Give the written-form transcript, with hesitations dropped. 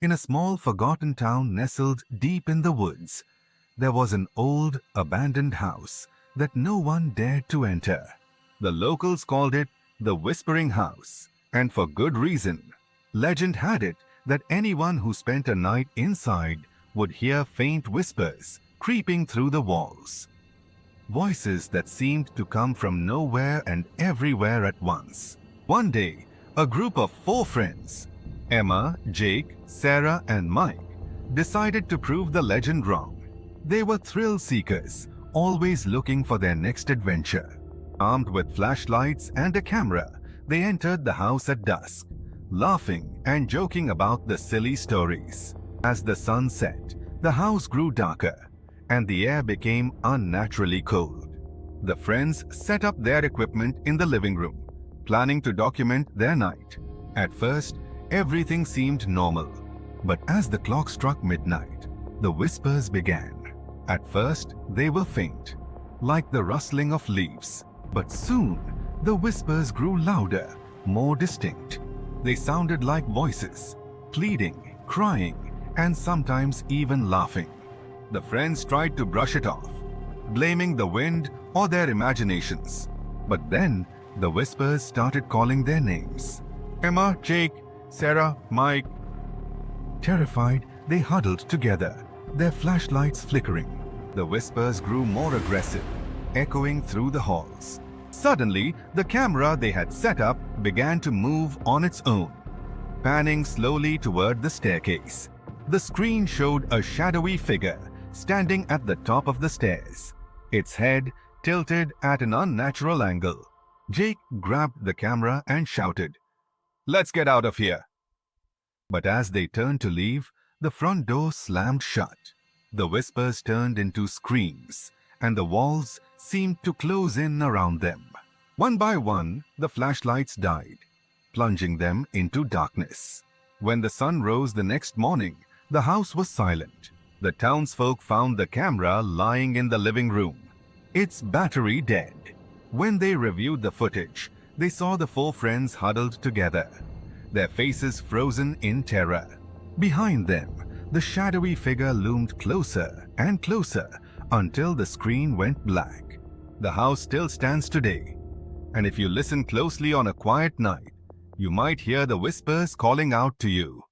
In a small forgotten town nestled deep in the woods, there was an old, abandoned house that no one dared to enter. The locals called it the Whispering House, and for good reason. Legend had it that anyone who spent a night inside would hear faint whispers creeping through the walls. Voices that seemed to come from nowhere and everywhere at once. One day, a group of 4 friends, Emma, Jake, Sarah, and Mike, decided to prove the legend wrong. They were thrill seekers, always looking for their next adventure. Armed with flashlights and a camera, they entered the house at dusk, laughing and joking about the silly stories. As the sun set, the house grew darker, and the air became unnaturally cold. The friends set up their equipment in the living room, planning to document their night. At first, everything seemed normal, but as the clock struck midnight, the whispers began. At first, they were faint, like the rustling of leaves, but soon the whispers grew louder, more distinct. They sounded like voices, pleading, crying, and sometimes even laughing. The friends tried to brush it off, blaming the wind or their imaginations. But then, the whispers started calling their names. Emma, Jake, Sarah, Mike. Terrified, they huddled together, their flashlights flickering. The whispers grew more aggressive, echoing through the halls. Suddenly, the camera they had set up began to move on its own, panning slowly toward the staircase. The screen showed a shadowy figure standing at the top of the stairs, its head tilted at an unnatural angle. Jake grabbed the camera and shouted, "Let's get out of here!" But as they turned to leave, the front door slammed shut. The whispers turned into screams, and the walls seemed to close in around them. One by one, the flashlights died, plunging them into darkness. When the sun rose the next morning, the house was silent. The townsfolk found the camera lying in the living room, its battery dead. When they reviewed the footage, they saw the 4 friends huddled together, their faces frozen in terror. Behind them, the shadowy figure loomed closer and closer until the screen went black. The house still stands today, and if you listen closely on a quiet night, you might hear the whispers calling out to you.